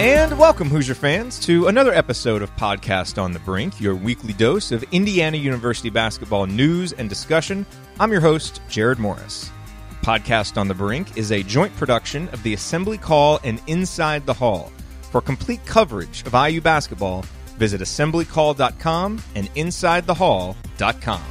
And welcome, Hoosier fans, to another episode of Podcast on the Brink, your weekly dose of Indiana University basketball news and discussion. I'm your host, Jerod Morris. Podcast on the Brink is a joint production of the Assembly Call and Inside the Hall. For complete coverage of IU basketball, visit assemblycall.com and insidethehall.com.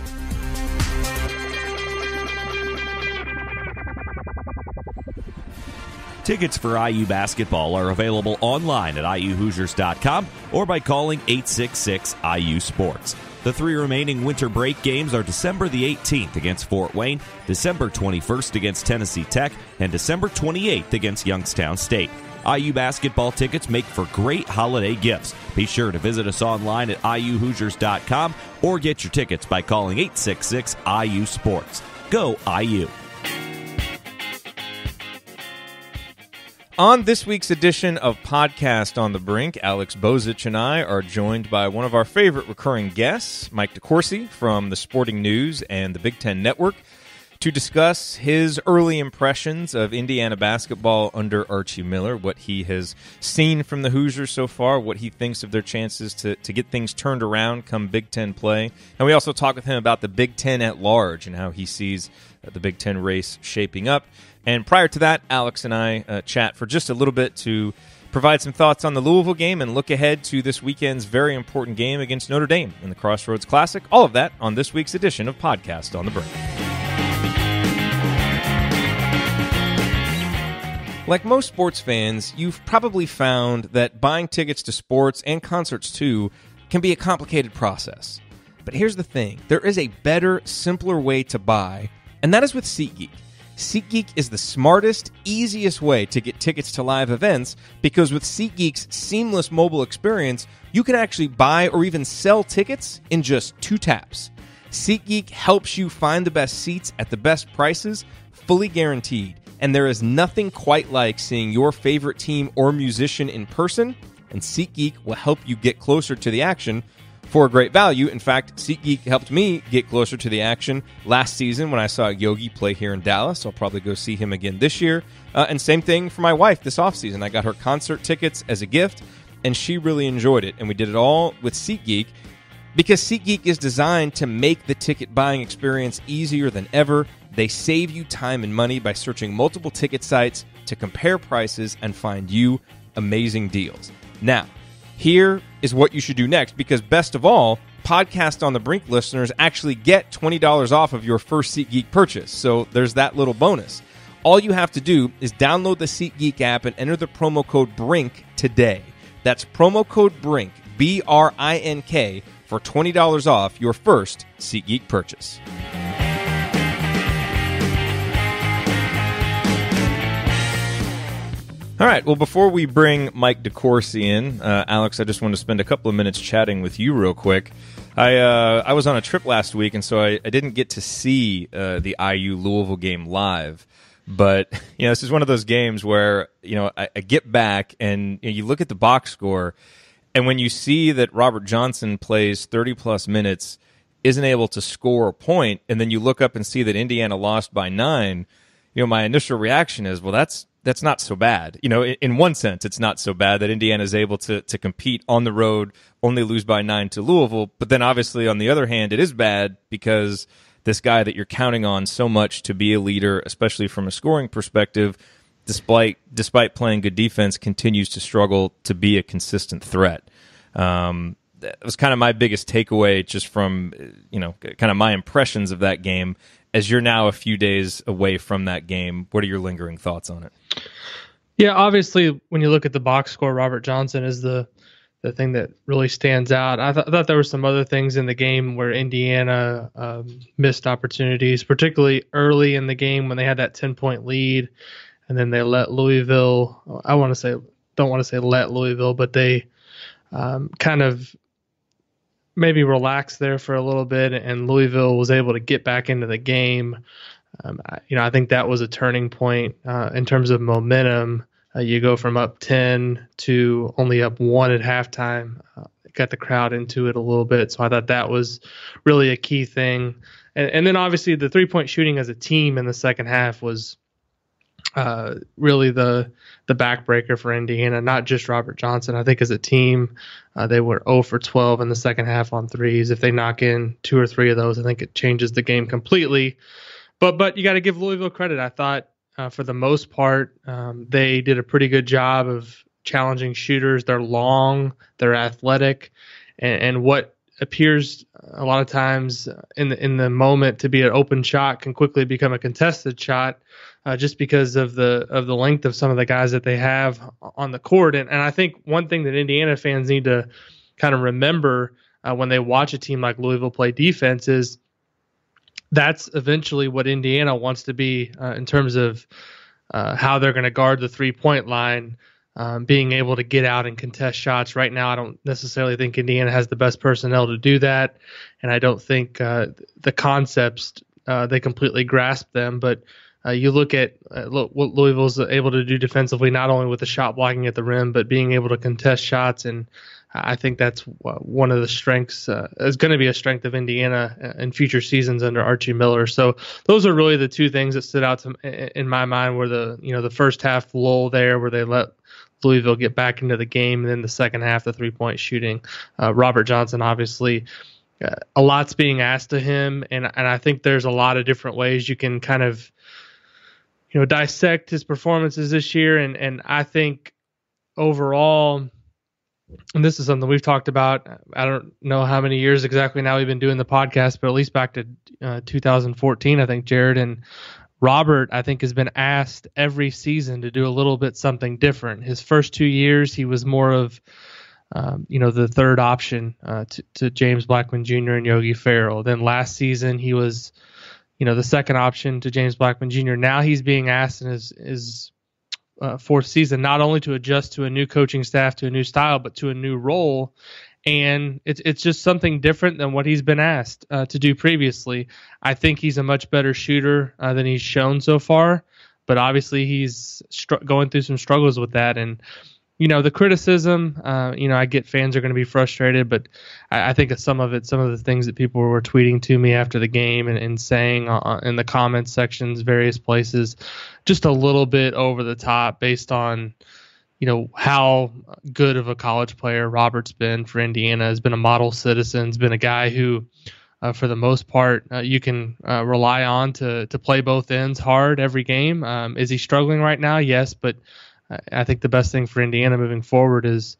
Tickets for IU basketball are available online at iuhoosiers.com or by calling 866-IU-SPORTS. The three remaining winter break games are December the 18th against Fort Wayne, December 21st against Tennessee Tech, and December 28th against Youngstown State. IU basketball tickets make for great holiday gifts. Be sure to visit us online at iuhoosiers.com or get your tickets by calling 866-IU-SPORTS. Go IU! On this week's edition of Podcast on the Brink, Alex Bozich and I are joined by one of our favorite recurring guests, Mike DeCourcy from the Sporting News and the Big Ten Network, to discuss his early impressions of Indiana basketball under Archie Miller, what he has seen from the Hoosiers so far, what he thinks of their chances to get things turned around come Big Ten play. And we also talk with him about the Big Ten at large and how he sees the Big Ten race shaping up. And prior to that, Alex and I chat for just a little bit to provide some thoughts on the Louisville game and look ahead to this weekend's very important game against Notre Dame in the Crossroads Classic. All of that on this week's edition of Podcast on the Brink. Like most sports fans, you've probably found that buying tickets to sports and concerts too can be a complicated process. But here's the thing. There is a better, simpler way to buy, and that is with SeatGeek. SeatGeek is the smartest, easiest way to get tickets to live events because with SeatGeek's seamless mobile experience, you can actually buy or even sell tickets in just 2 taps. SeatGeek helps you find the best seats at the best prices, fully guaranteed. And there is nothing quite like seeing your favorite team or musician in person, and SeatGeek will help you get closer to the action for a great value. In fact, SeatGeek helped me get closer to the action last season when I saw Yogi play here in Dallas. I'll probably go see him again this year. And same thing for my wife this offseason. I got her concert tickets as a gift, and she really enjoyed it. And we did it all with SeatGeek because SeatGeek is designed to make the ticket buying experience easier than ever. They save you time and money by searching multiple ticket sites to compare prices and find you amazing deals. Now, here is what you should do next, because best of all, Podcast on the Brink listeners actually get $20 off of your first SeatGeek purchase. So there's that little bonus. All you have to do is download the SeatGeek app and enter the promo code BRINK today. That's promo code BRINK, B-R-I-N-K, for $20 off your first SeatGeek purchase. All right, well, before we bring Mike DeCourcy in, Alex, I just wanted to spend a couple of minutes chatting with you real quick. I was on a trip last week, and so I didn't get to see the IU-Louisville game live. But, this is one of those games where, I get back, and you look at the box score, and when you see that Robert Johnson plays 30-plus minutes, isn't able to score a point, and then you look up and see that Indiana lost by 9, my initial reaction is, well, that's not so bad. In one sense, it's not so bad that Indiana is able to compete on the road, only lose by 9 to Louisville. But then obviously, on the other hand, it is bad because this guy that you're counting on so much to be a leader, especially from a scoring perspective, despite playing good defense, continues to struggle to be a consistent threat. That was kind of my biggest takeaway just from, kind of my impressions of that game. As you're now a few days away from that game, what are your lingering thoughts on it? Yeah, obviously, when you look at the box score, Robert Johnson is the thing that really stands out. I thought there were some other things in the game where Indiana missed opportunities, particularly early in the game when they had that 10-point lead, and then they let Louisville. Don't want to say let Louisville, but they kind of maybe relaxed there for a little bit, and Louisville was able to get back into the game. I think that was a turning point in terms of momentum. You go from up 10 to only up 1 at halftime. Got the crowd into it a little bit, so I thought that was really a key thing. And then obviously the 3-point shooting as a team in the second half was really the backbreaker for Indiana, not just Robert Johnson. I think as a team, they were 0 for 12 in the second half on threes. If they knock in 2 or 3 of those, I think it changes the game completely. But you got to give Louisville credit. I thought for the most part, they did a pretty good job of challenging shooters. They're long, they're athletic, and what appears a lot of times in the moment to be an open shot can quickly become a contested shot, just because of the length of some of the guys that they have on the court. And I think one thing that Indiana fans need to kind of remember when they watch a team like Louisville play defense is that's eventually what Indiana wants to be in terms of how they're going to guard the 3-point line. Being able to get out and contest shots. Right now, I don't necessarily think Indiana has the best personnel to do that, and I don't think the concepts, they completely grasp them. But you look at what Louisville's able to do defensively, not only with the shot blocking at the rim, but being able to contest shots, and I think that's one of the strengths, is going to be a strength of Indiana in future seasons under Archie Miller. So those are really the two things that stood out in my mind, were the first half lull there where they let Louisville get back into the game, and then the second half, the 3-point shooting. Robert Johnson, obviously, a lot's being asked of him, and I think there's a lot of different ways you can kind of dissect his performances this year, and I think overall, and this is something we've talked about, I don't know how many years exactly now we've been doing the podcast, but at least back to 2014, I think Jerod and Robert, I think, has been asked every season to do a little bit something different. His first 2 years, he was more of, the third option to James Blackman Jr. and Yogi Ferrell. Then last season, he was, the second option to James Blackman Jr. Now he's being asked in his fourth season not only to adjust to a new coaching staff, to a new style, but to a new role. And it's just something different than what he's been asked to do previously. I think he's a much better shooter than he's shown so far, but obviously he's going through some struggles with that. And, the criticism, I get fans are going to be frustrated, but I think of some of the things that people were tweeting to me after the game and saying in the comments sections, various places, just a little bit over the top based on, how good of a college player Robert's been for Indiana, has been a model citizen, has been a guy who, for the most part, you can rely on to play both ends hard every game. Is he struggling right now? Yes, but I think the best thing for Indiana moving forward is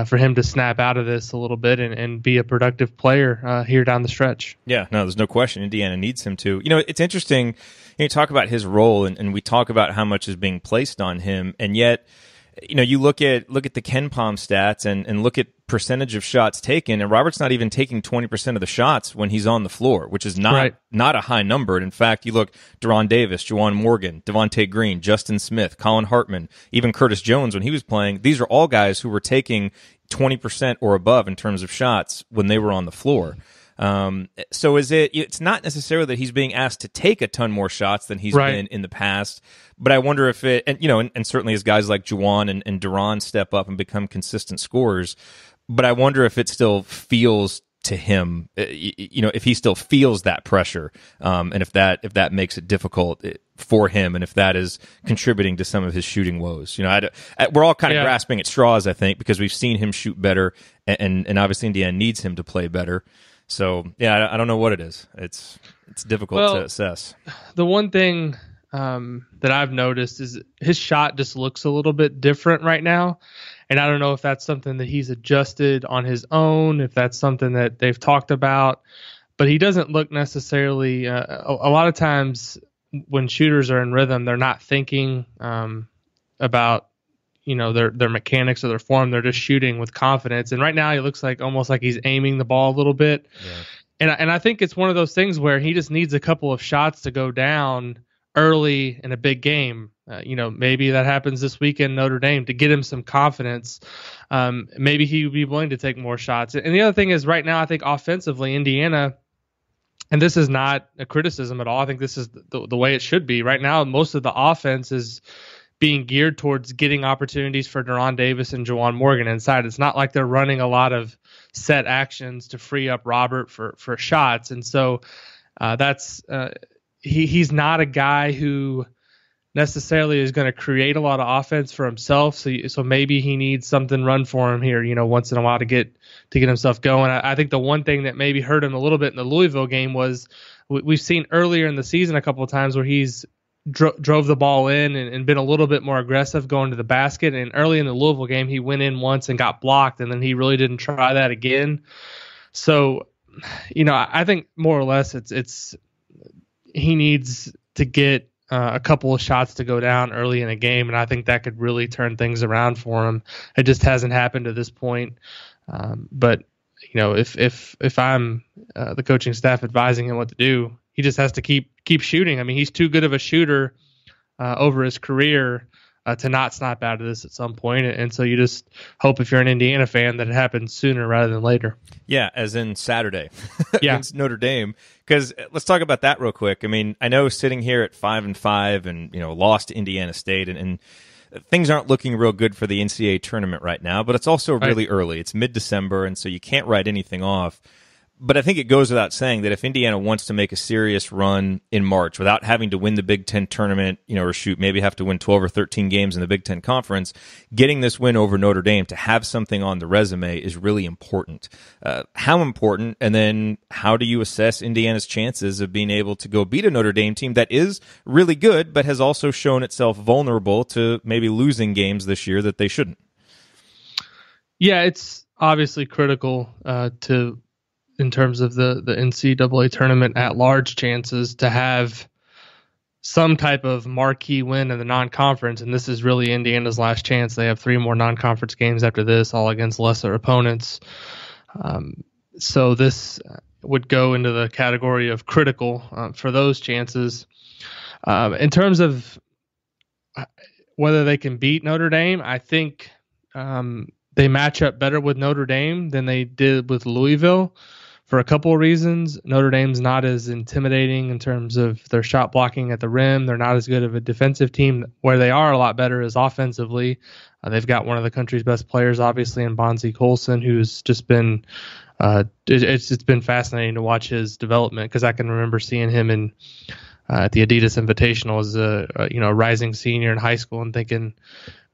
for him to snap out of this a little bit and be a productive player here down the stretch. Yeah, no, there's no question Indiana needs him to. It's interesting, you talk about his role, and we talk about how much is being placed on him, and yet you look at the Ken Palm stats and look at percentage of shots taken, and Robert's not even taking 20% of the shots when he's on the floor, which is not a high number. And in fact, you look, Deron Davis, Juwan Morgan, Devontae Green, Justin Smith, Colin Hartman, even Curtis Jones when he was playing, these are all guys who were taking 20% or above in terms of shots when they were on the floor. So it's not necessarily that he's being asked to take a ton more shots than he's been in the past, but I wonder if and certainly as guys like Juwan and Deron step up and become consistent scorers, but I wonder if it still feels to him, if he still feels that pressure, and if that makes it difficult for him, and if that is contributing to some of his shooting woes. We're all kind of grasping at straws, I think, because we've seen him shoot better, and obviously Indiana needs him to play better. So, I don't know what it is. It's difficult to assess. The one thing that I've noticed is his shot just looks a little bit different right now. And I don't know if that's something that he's adjusted on his own, if that's something that they've talked about. But he doesn't look necessarily a lot of times when shooters are in rhythm, they're not thinking about their mechanics or their form. They're just shooting with confidence. And right now he looks like almost like he's aiming the ball a little bit. Yeah. And I think it's one of those things where he just needs a couple of shots to go down early in a big game. Maybe that happens this weekend, Notre Dame, to get him some confidence. Maybe he would be willing to take more shots. And the other thing is right now, I think offensively, Indiana, and this is not a criticism at all, I think this is the way it should be. Right now, most of the offense is being geared towards getting opportunities for Deron Davis and Juwan Morgan inside. It's not like they're running a lot of set actions to free up Robert for shots. And so that's he's not a guy who necessarily is going to create a lot of offense for himself. So maybe he needs something run for him here, once in a while to get himself going. I think the one thing that maybe hurt him a little bit in the Louisville game was we've seen earlier in the season a couple of times where he's drove the ball in and been a little bit more aggressive going to the basket. And early in the Louisville game, he went in once and got blocked, and then he really didn't try that again. So, I think more or less it's he needs to get a couple of shots to go down early in a game, and I think that could really turn things around for him. It just hasn't happened to this point. But if I'm the coaching staff advising him what to do, he just has to keep shooting. I mean, he's too good of a shooter over his career to not snap out of this at some point. And so you just hope, if you're an Indiana fan, that it happens sooner rather than later. Yeah, as in Saturday against Notre Dame. Because let's talk about that real quick. I mean, I know sitting here at 5-5 and lost to Indiana State and things aren't looking real good for the NCAA tournament right now, but it's also really early. It's mid-December, and so you can't write anything off. But I think it goes without saying that if Indiana wants to make a serious run in March without having to win the Big Ten tournament, or maybe have to win 12 or 13 games in the Big Ten Conference, getting this win over Notre Dame to have something on the resume is really important. How important, and then how do you assess Indiana's chances of being able to go beat a Notre Dame team that is really good but has also shown itself vulnerable to maybe losing games this year that they shouldn't? Yeah, it's obviously critical in terms of the NCAA tournament at large chances to have some type of marquee win in the non-conference, and this is really Indiana's last chance. They have 3 more non-conference games after this, all against lesser opponents. So this would go into the category of critical for those chances. In terms of whether they can beat Notre Dame, I think they match up better with Notre Dame than they did with Louisville. For a couple of reasons. Notre Dame's not as intimidating in terms of their shot blocking at the rim. They're not as good of a defensive team. Where they are a lot better is offensively. They've got one of the country's best players, obviously, in Bozich, who's just been it's been fascinating to watch his development, because I can remember seeing him at the Adidas Invitational as a rising senior in high school and thinking,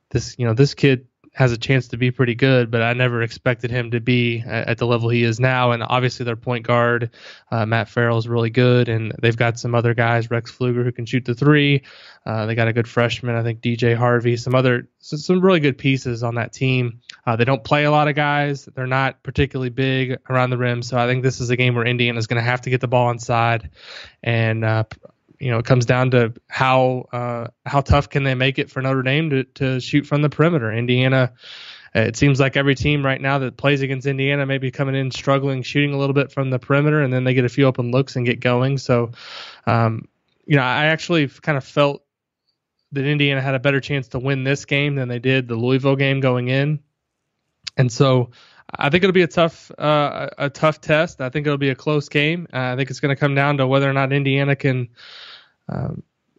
this kid has a chance to be pretty good, but I never expected him to be at the level he is now. And obviously their point guard, Matt Farrell, is really good, and they've got some other guys, Rex Pfluger, who can shoot the 3. They got a good freshman, I think DJ Harvey, some really good pieces on that team. They don't play a lot of guys. They're not particularly big around the rim, so I think this is a game where Indiana is going to have to get the ball inside, and it comes down to how tough can they make it for Notre Dame to shoot from the perimeter. Indiana, it seems like every team right now that plays against Indiana may be coming in struggling, shooting a little bit from the perimeter, and then they get a few open looks and get going. So, I actually kind of felt that Indiana had a better chance to win this game than they did the Louisville game going in. And so I think it'll be a tough test. I think it'll be a close game. I think it's going to come down to whether or not Indiana can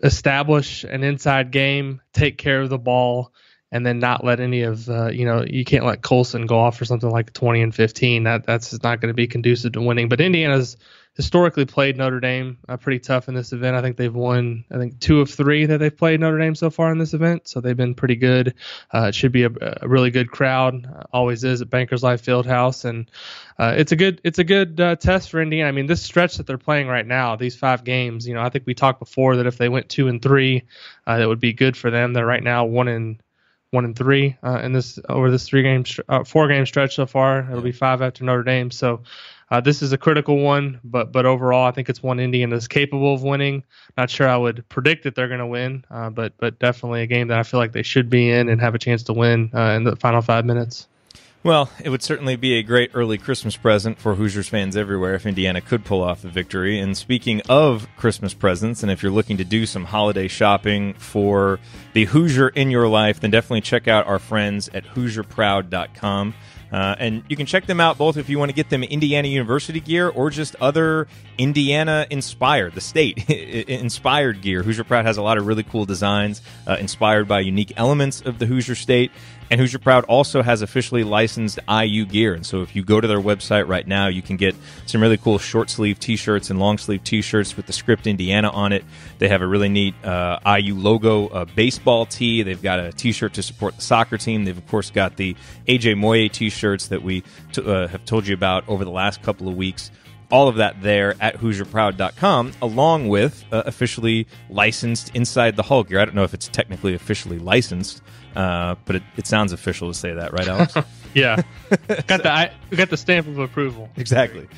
establish an inside game, take care of the ball, and then not let any of you can't let Colson go off for something like 20 and 15. That's not going to be conducive to winning. But Indiana's historically played Notre Dame pretty tough in this event. I think they've won 2 of 3 that they've played Notre Dame so far in this event, so they've been pretty good. It should be a really good crowd, always is at Bankers Life Fieldhouse, and it's a good test for Indiana. I mean, this stretch that they're playing right now, these 5 games, I think we talked before that if they went 2 and 3, that would be good for them. They're right now 1 and 3 in this over this 4 game stretch so far. It'll be 5 after Notre Dame, so. This is a critical one, but overall, I think it's one Indiana is capable of winning. Not sure I would predict that they're going to win, but definitely a game that I feel like they should be in and have a chance to win in the final 5 minutes. Well, it would certainly be a great early Christmas present for Hoosiers fans everywhere if Indiana could pull off the victory. And speaking of Christmas presents, and if you're looking to do some holiday shopping for the Hoosier in your life, then definitely check out our friends at HoosierProud.com. And you can check them out both if you want to get them Indiana University gear or just other Indiana-inspired, the state inspired gear. Hoosier Proud has a lot of really cool designs inspired by unique elements of the Hoosier State. And Hoosier Proud also has officially licensed IU gear. And so if you go to their website right now, you can get some really cool short-sleeve T-shirts and long-sleeve T-shirts with the script Indiana on it. They have a really neat IU logo baseball tee. They've got a T-shirt to support the soccer team. They've, of course, got the A.J. Moye T-shirts that we have told you about over the last couple of weeks. All of that there at HoosierProud.com, along with officially licensed Inside the Hull gear. I don't know if it's technically officially licensed, but it sounds official to say that, right, Alex? Yeah. We got the stamp of approval. Exactly.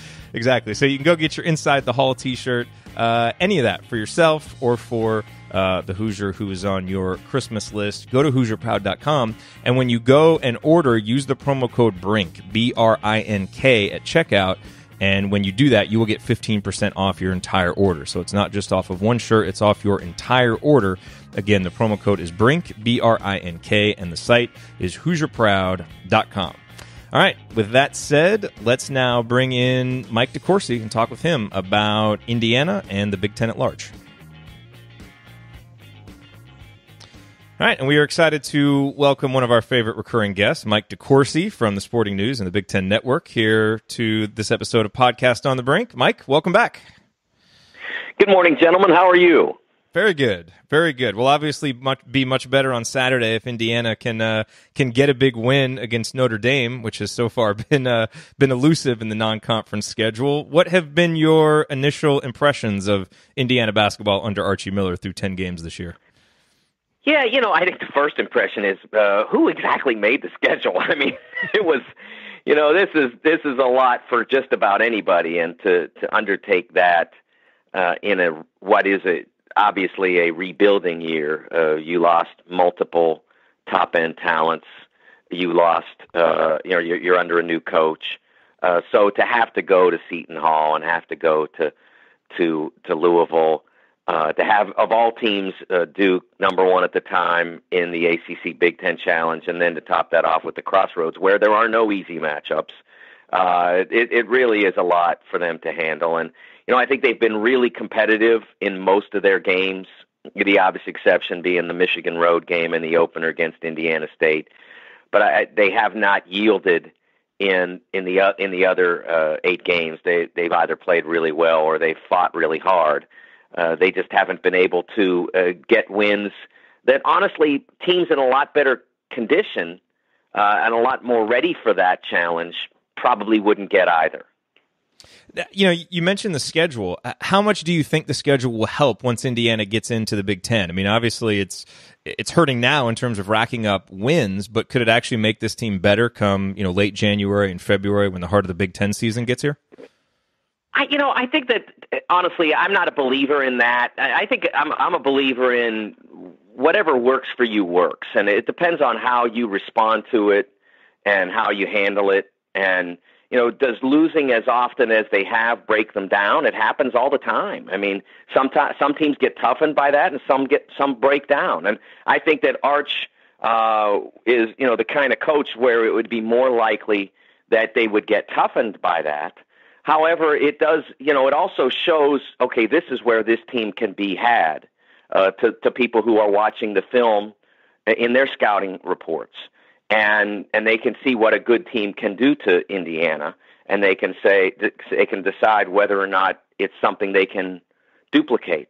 So you can go get your Inside the Hull T-shirt, any of that for yourself or for the Hoosier who is on your Christmas list. Go to HoosierProud.com, and when you go and order, use the promo code BRINK, B-R-I-N-K, at checkout. And when you do that, you will get 15% off your entire order. So it's not just off of one shirt, it's off your entire order. Again, the promo code is BRINK, B-R-I-N-K, and the site is HoosierProud.com. All right, with that said, let's now bring in Mike DeCourcy and talk with him about Indiana and the Big Ten at large. All right, and we are excited to welcome one of our favorite recurring guests, Mike DeCourcy from the Sporting News and the Big Ten Network, here to this episode of Podcast on the Brink. Mike, welcome back. Good morning, gentlemen. How are you? Very good, very good. We'll obviously be much better on Saturday if Indiana can get a big win against Notre Dame, which has so far been elusive in the non-conference schedule. What have been your initial impressions of Indiana basketball under Archie Miller through 10 games this year? Yeah, I think the first impression is who exactly made the schedule? I mean, it was, this is a lot for just about anybody, and to undertake that in what is obviously a rebuilding year. You lost multiple top-end talents. You lost, you're under a new coach. So to have to go to Seton Hall and have to go to Louisville, to have, of all teams, Duke number one at the time in the ACC Big Ten Challenge, and then to top that off with the Crossroads, where there are no easy matchups. It really is a lot for them to handle. And, I think they've been really competitive in most of their games, the obvious exception being the Michigan road game and the opener against Indiana State. But they have not yielded in the other 8 games. They've either played really well or they've fought really hard. They just haven't been able to get wins that, honestly, teams in a lot better condition and a lot more ready for that challenge probably wouldn't get either. You mentioned the schedule. How much do you think the schedule will help once Indiana gets into the Big Ten? I mean, obviously it's hurting now in terms of racking up wins, but could it actually make this team better come late January and February when the heart of the Big Ten season gets here? I think that, honestly, I'm not a believer in that. I think I'm a believer in whatever works for you works, and it depends on how you respond to it and how you handle it. And does losing as often as they have break them down? It happens all the time. I mean, some teams get toughened by that, and some break down. And I think that Arch is the kind of coach where it would be more likely that they would get toughened by that. However, it does, it also shows, okay, this is where this team can be had to people who are watching the film in their scouting reports. And they can see what a good team can do to Indiana, and they can decide whether or not it's something they can duplicate.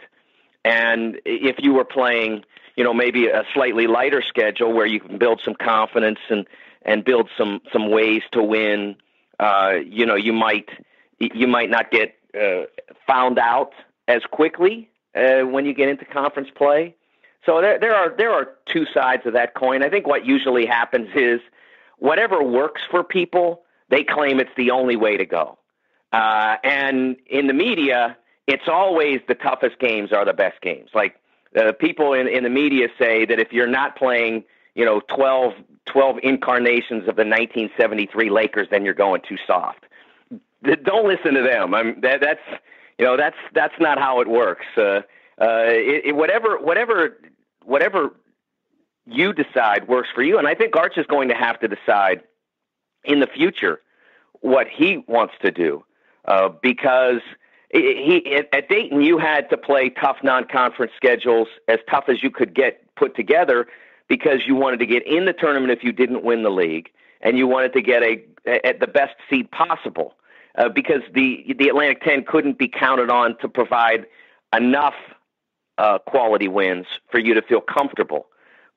And if you were playing, maybe a slightly lighter schedule where you can build some confidence and build some ways to win, you might not get found out as quickly when you get into conference play. So there are two sides of that coin. I think what usually happens is whatever works for people, they claim it's the only way to go. And in the media, it's always the toughest games are the best games. Like people in the media say that if you're not playing, 12 incarnations of the 1973 Lakers, then you're going too soft. Don't listen to them. I mean, that's not how it works. Whatever you decide works for you, and I think Arch is going to have to decide in the future what he wants to do, because at Dayton you had to play tough non-conference schedules, as tough as you could get put together, because you wanted to get in the tournament if you didn't win the league, and you wanted to get at the best seed possible, because the Atlantic 10 couldn't be counted on to provide enough quality wins for you to feel comfortable.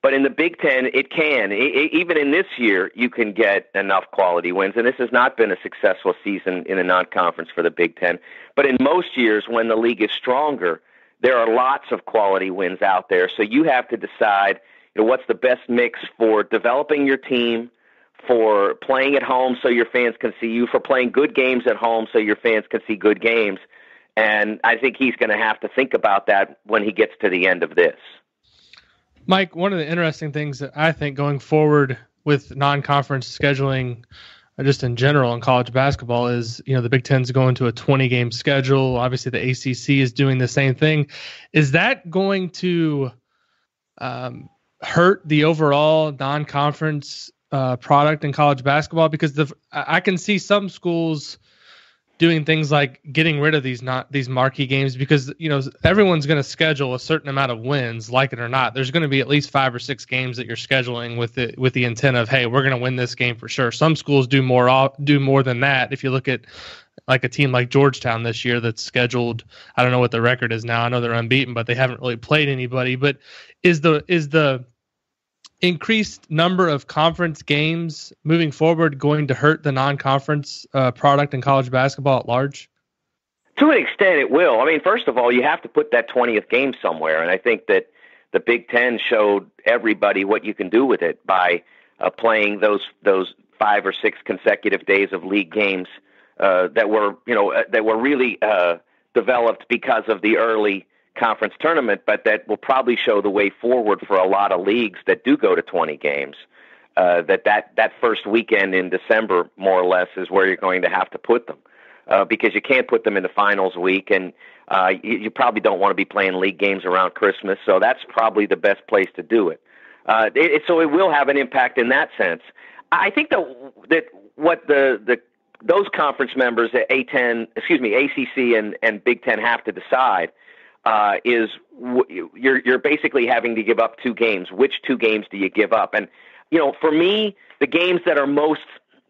But in the Big Ten, it can. Even in this year, you can get enough quality wins. And this has not been a successful season in a non-conference for the Big Ten. But in most years, when the league is stronger, there are lots of quality wins out there. So you have to decide, what's the best mix for developing your team, for playing at home so your fans can see you, for playing good games at home so your fans can see good games. And I think he's going to have to think about that when he gets to the end of this. Mike, one of the interesting things that I think going forward with non-conference scheduling, just in general in college basketball, is, the Big Ten's going to a 20-game schedule. Obviously, the ACC is doing the same thing. Is that going to hurt the overall non-conference product in college basketball? Because I can see some schools doing things like getting rid of these marquee games, because everyone's going to schedule a certain amount of wins, like it or not. There's going to be at least 5 or 6 games that you're scheduling with the intent of, hey, we're going to win this game for sure. Some schools do more than that. If you look at like a team like Georgetown this year that's scheduled, I don't know what the record is now. I know they're unbeaten, but they haven't really played anybody. But is the increased number of conference games moving forward going to hurt the non-conference product in college basketball at large? To an extent, it will. I mean, first of all, you have to put that 20th game somewhere, and I think that the Big Ten showed everybody what you can do with it by playing those 5 or 6 consecutive days of league games that were really developed because of the early conference tournament, but that will probably show the way forward for a lot of leagues that do go to 20 games. That first weekend in December, more or less, is where you're going to have to put them, because you can't put them in the finals week, and you probably don't want to be playing league games around Christmas, so that's probably the best place to do it. So it will have an impact in that sense. I think that what those conference members at ACC and Big Ten have to decide is you're basically having to give up 2 games. Which 2 games do you give up? And, for me, the games that are most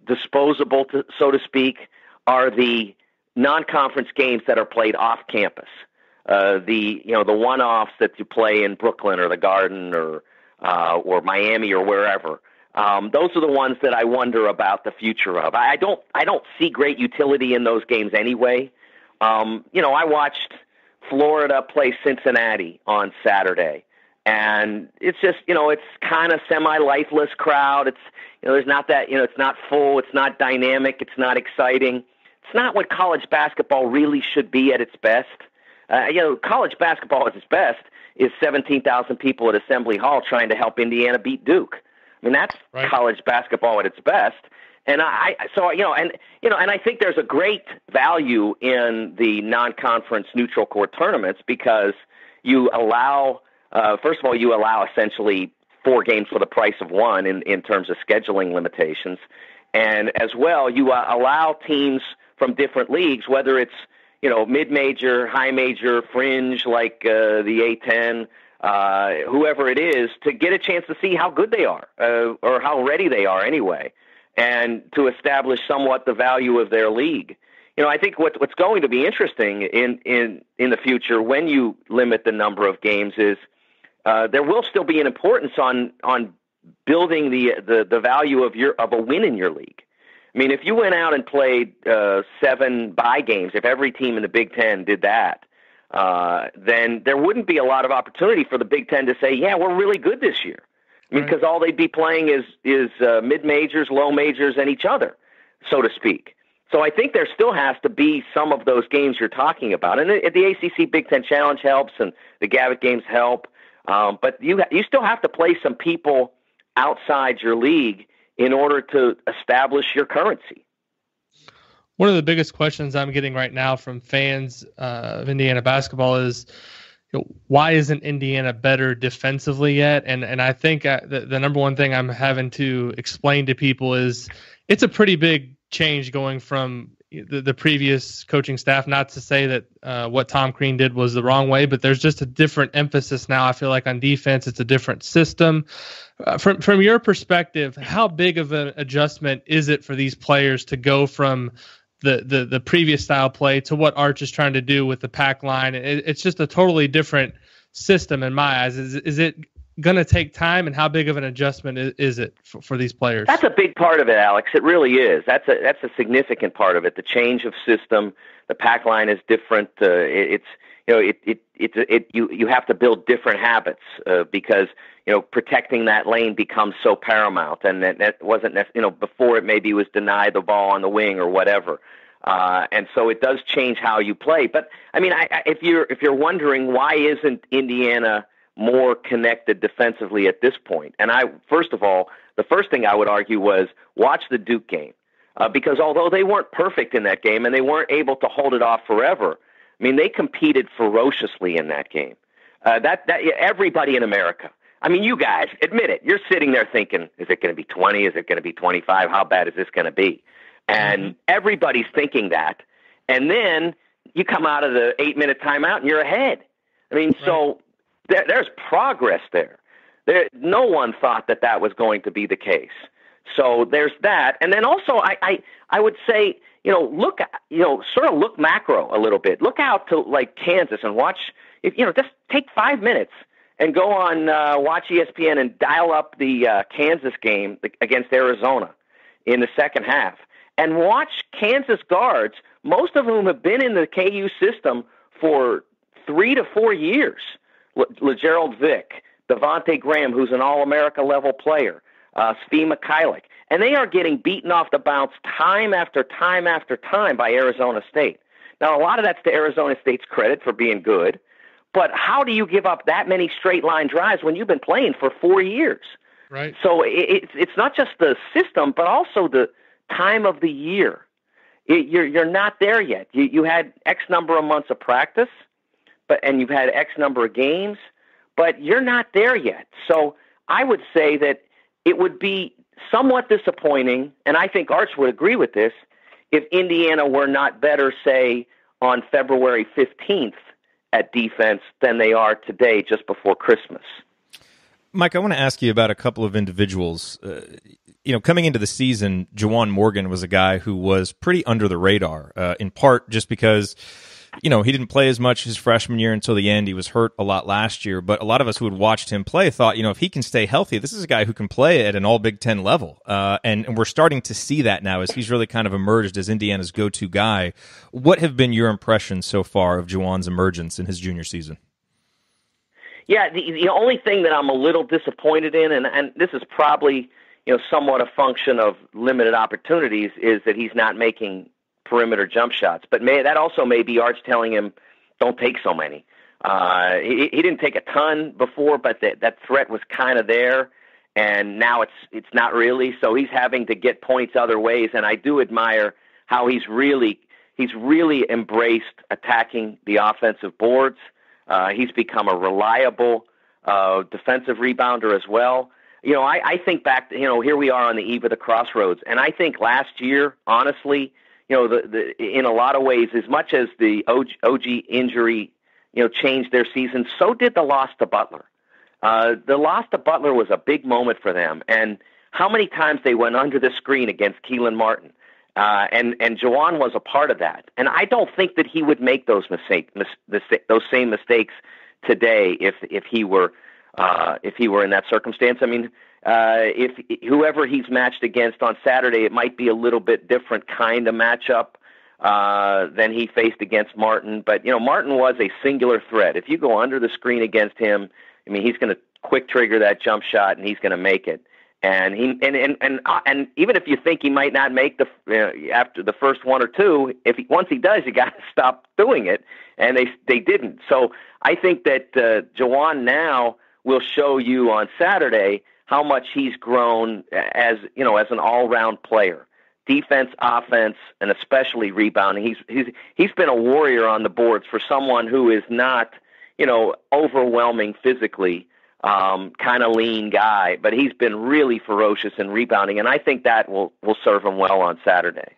disposable, so to speak, are the non-conference games that are played off campus. The one-offs that you play in Brooklyn or the Garden or Miami or wherever. Those are the ones that I wonder about the future of. I don't see great utility in those games anyway. I watched Florida play Cincinnati on Saturday, and it's just, it's kind of semi-lifeless crowd. It's, there's not that, it's not full, it's not dynamic, it's not exciting. It's not what college basketball really should be at its best. College basketball at its best is 17,000 people at Assembly Hall trying to help Indiana beat Duke. I mean, that's right. College basketball at its best. And I think there's a great value in the non-conference neutral court tournaments, because you allow, first of all, you allow essentially 4 games for the price of 1 in terms of scheduling limitations. And as well, you allow teams from different leagues, whether it's, mid-major, high-major, fringe, like the A10, whoever it is, to get a chance to see how good they are, or how ready they are anyway, and to establish somewhat the value of their league. I think what's going to be interesting in the future when you limit the number of games is there will still be an importance on building the value of a win in your league. I mean, if you went out and played 7 bye games, if every team in the Big Ten did that, then there wouldn't be a lot of opportunity for the Big Ten to say, yeah, we're really good this year. I mean, because all they'd be playing is mid-majors, low majors, and each other, so to speak. So I think there still has to be some of those games you're talking about. And the ACC Big Ten Challenge helps, and the Gavitt games help. But you still have to play some people outside your league in order to establish your currency. One of the biggest questions I'm getting right now from fans of Indiana basketball is, why isn't Indiana better defensively yet? And I think the number one thing I'm having to explain to people is it's a pretty big change going from the previous coaching staff. Not to say that what Tom Crean did was the wrong way, but there's just a different emphasis now. I feel like on defense, it's a different system. From your perspective, how big of an adjustment is it for these players to go from the previous style play to what Arch is trying to do with the pack line? It's just a totally different system in my eyes. Is it going to take time, and how big of an adjustment is it for these players? That's a big part of it, Alex. It really is. That's a significant part of it. The change of system, the pack line is different. You have to build different habits because protecting that lane becomes so paramount, and that wasn't before. It maybe was deny the ball on the wing or whatever. And so it does change how you play. But I mean, if you're wondering why isn't Indiana more connected defensively at this point, and first of all, the first thing I would argue was watch the Duke game because although they weren't perfect in that game and they weren't able to hold it off forever, I mean they competed ferociously in that game. That everybody in America. I mean, you guys admit it. You're sitting there thinking, is it going to be 20? Is it going to be 25? How bad is this going to be? And everybody's thinking that. And then you come out of the 8-minute timeout and you're ahead. I mean, so there's progress there. No one thought that was going to be the case. So there's that. And then also I would say, look macro a little bit. Look out to like Kansas and watch, just take 5 minutes and go on watch ESPN and dial up the Kansas game against Arizona in the second half. And watch Kansas guards, most of whom have been in the KU system for 3 to 4 years. Jerod Vick, Devontae Graham, who's an All-America level player, Svi Mikhailuk. And they are getting beaten off the bounce time after time after time by Arizona State. Now, a lot of that's to Arizona State's credit for being good, but how do you give up that many straight-line drives when you've been playing for 4 years? Right. So it's not just the system, but also the time of the year. You're not there yet. You had X number of months of practice, and you've had X number of games, but you're not there yet. So I would say that it would be somewhat disappointing, and I think Arch would agree with this, if Indiana were not better, say, on February 15th at defense than they are today just before Christmas. Mike, I want to ask you about a couple of individuals. Coming into the season, Juwan Morgan was a guy who was pretty under the radar, in part just because, he didn't play as much his freshman year until the end. He was hurt a lot last year, but a lot of us who had watched him play thought, if he can stay healthy, this is a guy who can play at an all Big Ten level. And we're starting to see that now as he's really kind of emerged as Indiana's go-to guy. What have been your impressions so far of Juwan's emergence in his junior season? Yeah, the only thing that I'm a little disappointed in, and this is probably somewhat a function of limited opportunities, is that he's not making perimeter jump shots. But that also may be Arch telling him, don't take so many. He didn't take a ton before, but that threat was kind of there, and now it's not really. So he's having to get points other ways, and I do admire how he's really embraced attacking the offensive boards. He's become a reliable defensive rebounder as well. I think back to, here we are on the eve of the Crossroads, and I think last year, honestly, in a lot of ways, as much as the OG injury, changed their season, so did the loss to Butler. The loss to Butler was a big moment for them, and how many times they went under the screen against Keelan Martin, and Juwan was a part of that. And I don't think that he would make those those same mistakes today if he were in that circumstance. I mean, if whoever he's matched against on Saturday, it might be a little bit different kind of matchup than he faced against Martin. But Martin was a singular threat. If you go under the screen against him, I mean, he's going to quick trigger that jump shot and he's going to make it. And even if you think he might not make after the first one or two, once he does, you got to stop doing it. And they didn't. So I think that Juwan now will show you on Saturday how much he's grown as an all-round player, defense, offense, and especially rebounding. He's been a warrior on the boards for someone who is not overwhelming physically, kind of lean guy, but he's been really ferocious in rebounding, and I think that will serve him well on Saturday.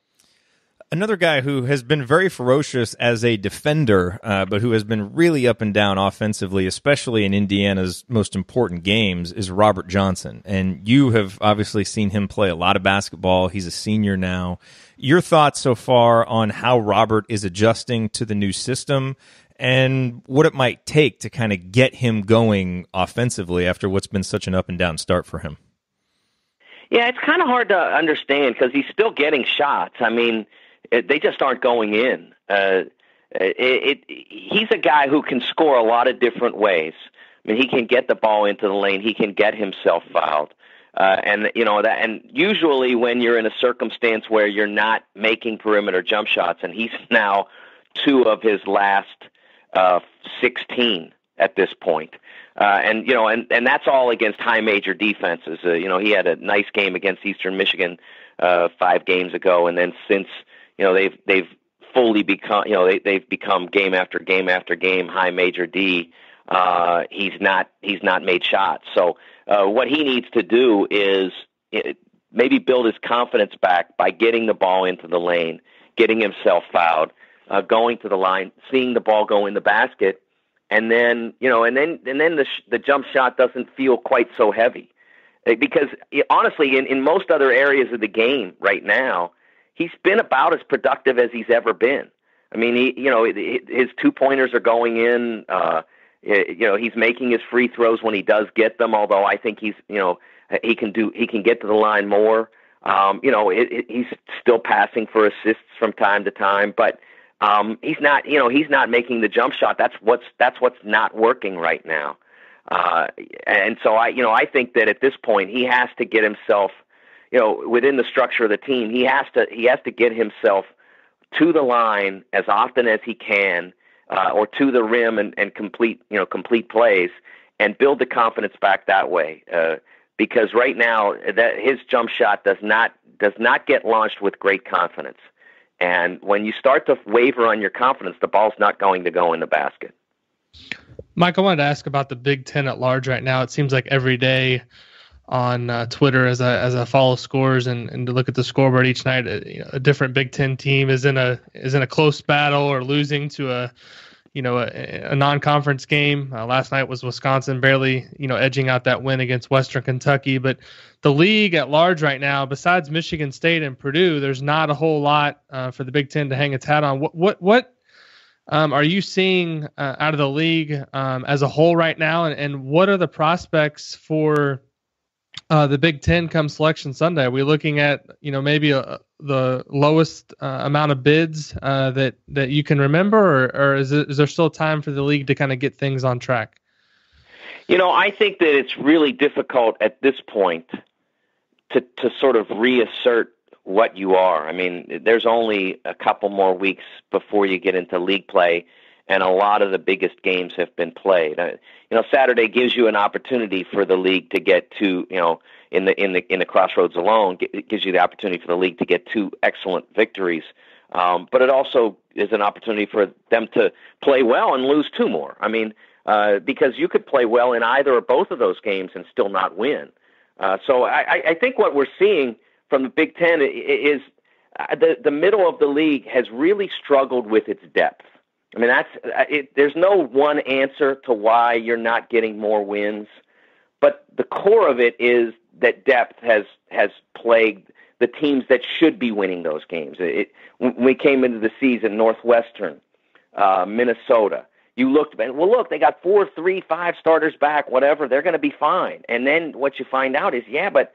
Another guy who has been very ferocious as a defender, but who has been really up and down offensively, especially in Indiana's most important games, is Robert Johnson. And you have obviously seen him play a lot of basketball. He's a senior now. Your thoughts so far on how Robert is adjusting to the new system and what it might take to kind of get him going offensively after what's been such an up and down start for him? Yeah, it's kind of hard to understand because he's still getting shots. I mean, they just aren't going in. He's a guy who can score a lot of different ways. I mean, he can get the ball into the lane. He can get himself fouled. And usually when you're in a circumstance where you're not making perimeter jump shots, and he's now 2 of his last 16 at this point. And that's all against high major defenses. He had a nice game against Eastern Michigan 5 games ago, and then since they've fully become they've become game after game after game high major D. He's not made shots. So what he needs to do is maybe build his confidence back by getting the ball into the lane, getting himself fouled, going to the line, seeing the ball go in the basket, and then the jump shot doesn't feel quite so heavy, because honestly, in most other areas of the game right now, he's been about as productive as he's ever been. I mean, his 2-pointers are going in. He's making his free throws when he does get them. Although I think he can get to the line more. He's still passing for assists from time to time, but he's not making the jump shot. That's what's not working right now. And so I think that at this point he has to get himself, within the structure of the team, he has to get himself to the line as often as he can, or to the rim and complete plays, and build the confidence back that way. Because right now that his jump shot does not get launched with great confidence. And when you start to waver on your confidence, the ball's not going to go in the basket. Mike, I wanted to ask about the Big Ten at large right now. It seems like every day on Twitter, as I follow scores and to look at the scoreboard each night, a different Big Ten team is in a close battle or losing to a non-conference game. Last night was Wisconsin barely edging out that win against Western Kentucky. But the league at large right now, besides Michigan State and Purdue, there's not a whole lot for the Big Ten to hang its hat on. What are you seeing out of the league as a whole right now, and what are the prospects for the Big Ten come Selection Sunday? Are we looking at maybe the lowest amount of bids that you can remember, or is there still time for the league to kind of get things on track? I think that it's really difficult at this point to sort of reassert what you are. I mean, there's only a couple more weeks before you get into league play, and a lot of the biggest games have been played. Saturday gives you an opportunity for the league to get to, in the Crossroads alone, it gives you the opportunity for the league to get 2 excellent victories. But it also is an opportunity for them to play well and lose 2 more. I mean, because you could play well in either or both of those games and still not win. So I think what we're seeing from the Big Ten is the middle of the league has really struggled with its depth. I mean, there's no one answer to why you're not getting more wins, but the core of it is that depth has plagued the teams that should be winning those games. When we came into the season, Northwestern, Minnesota, you looked, look, they got 4, 3, 5 starters back, whatever, they're going to be fine. And then what you find out is, but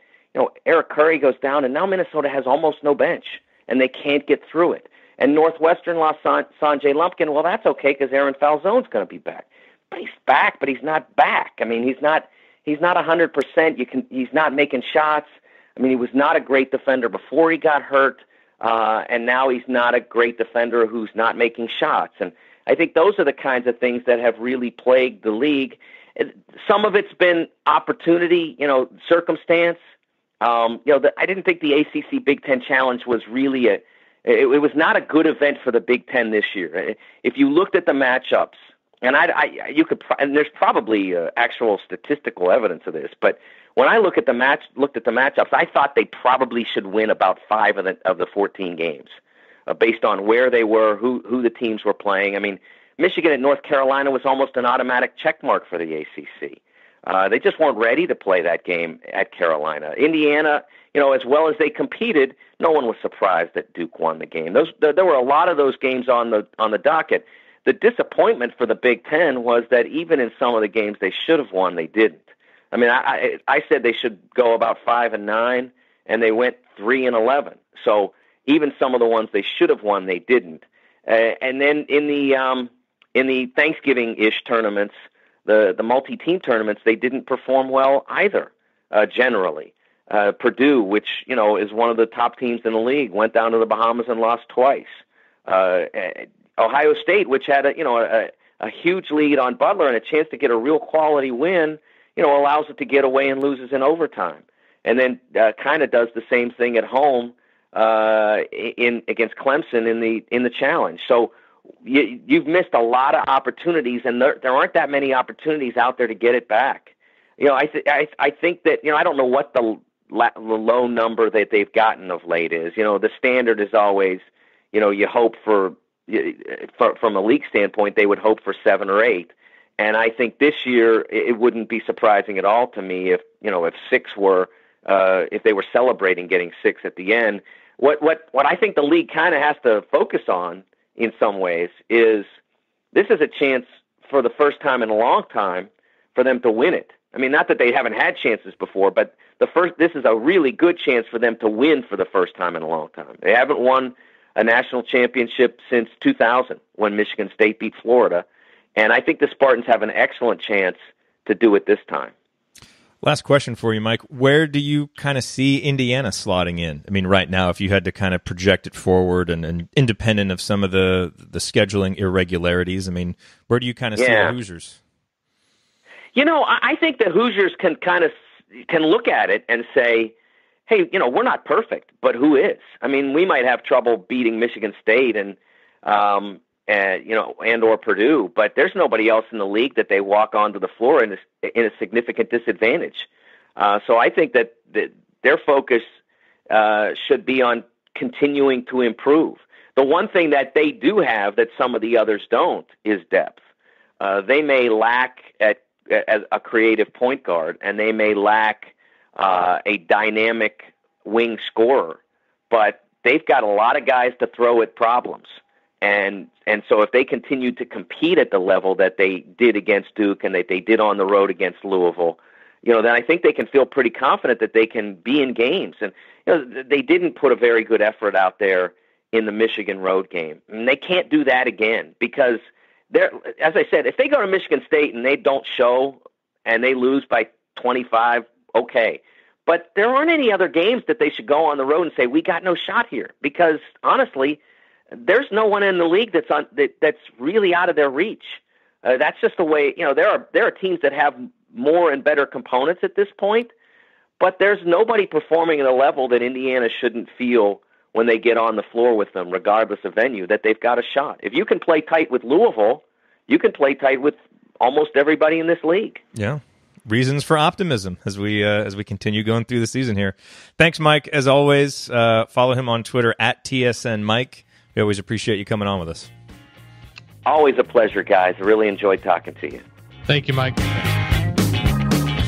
Eric Curry goes down, and now Minnesota has almost no bench, and they can't get through it. And Northwestern lost Sanjay Lumpkin. Well, that's okay because Aaron Falzone's going to be back. But he's back, but he's not back. I mean, he's not 100%. He's not making shots. I mean, he was not a great defender before he got hurt, and now he's not a great defender who's not making shots. And I think those are the kinds of things that have really plagued the league. Some of it's been opportunity, circumstance. I didn't think the ACC Big Ten Challenge was really it was not a good event for the Big Ten this year. If you looked at the matchups, and and there's probably actual statistical evidence of this, but when I looked at the matchups, I thought they probably should win about 5 of the 14 games, based on where they were, who the teams were playing. I mean, Michigan and North Carolina was almost an automatic check mark for the ACC. They just weren't ready to play that game at Carolina. Indiana, as well as they competed, no one was surprised that Duke won the game. There were a lot of those games on the docket. The disappointment for the Big Ten was that even in some of the games they should have won, they didn't. I mean, I said they should go about 5-9, and they went 3-11. So even some of the ones they should have won, they didn't. And then in the Thanksgiving-ish tournaments, the multi-team tournaments, they didn't perform well either. Generally, Purdue, which is one of the top teams in the league, went down to the Bahamas and lost twice. Ohio State, which had a huge lead on Butler and a chance to get a real quality win, allows it to get away and loses in overtime, and then kind of does the same thing at home against Clemson in the challenge. So you've missed a lot of opportunities, and there aren't that many opportunities out there to get it back. I think that I don't know what the low number that they've gotten of late is. The standard is always you hope for from a league standpoint they would hope for 7 or 8. And I think this year it wouldn't be surprising at all to me if 6 were if they were celebrating getting 6 at the end. What I think the league kind of has to focus on in some ways is this is a chance for the first time in a long time for them to win it. I mean, not that they haven't had chances before, but this is a really good chance for them to win for the first time in a long time. They haven't won a national championship since 2000 when Michigan State beat Florida. And I think the Spartans have an excellent chance to do it this time. Last question for you, Mike. Where do you kind of see Indiana slotting in? I mean, right now, if you had to kind of project it forward and independent of some of the scheduling irregularities, I mean, where do you kind of see the Hoosiers? I think the Hoosiers can look at it and say, hey, we're not perfect, but who is? I mean, we might have trouble beating Michigan State and or Purdue, but there's nobody else in the league that they walk onto the floor in a significant disadvantage. So I think that their focus should be on continuing to improve. The one thing that they do have that some of the others don't is depth. They may lack at a creative point guard, and they may lack a dynamic wing scorer, but they've got a lot of guys to throw at problems. And so if they continue to compete at the level that they did against Duke and that they did on the road against Louisville, then I think they can feel pretty confident that they can be in games. And they didn't put a very good effort out there in the Michigan road game. And they can't do that again because as I said, if they go to Michigan State and they don't show and they lose by 25, okay. But there aren't any other games that they should go on the road and say, we got no shot here. Because honestly, there's no one in the league that's really out of their reach. That's just the way, there are teams that have more and better components at this point, but there's nobody performing at a level that Indiana shouldn't feel when they get on the floor with them, regardless of venue, that they've got a shot. If you can play tight with Louisville, you can play tight with almost everybody in this league. Yeah. Reasons for optimism as we continue going through the season here. Thanks, Mike. As always, follow him on Twitter at TSN Mike. We always appreciate you coming on with us. Always a pleasure, guys. I really enjoyed talking to you. Thank you, Mike.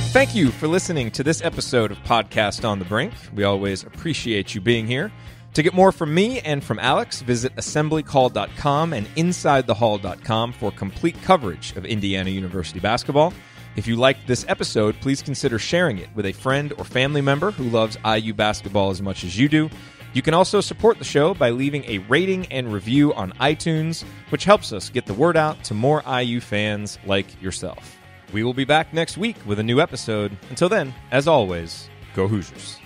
Thank you for listening to this episode of Podcast on the Brink. We always appreciate you being here. To get more from me and from Alex, visit assemblycall.com and insidethehall.com for complete coverage of Indiana University basketball. If you liked this episode, please consider sharing it with a friend or family member who loves IU basketball as much as you do. You can also support the show by leaving a rating and review on iTunes, which helps us get the word out to more IU fans like yourself. We will be back next week with a new episode. Until then, as always, go Hoosiers.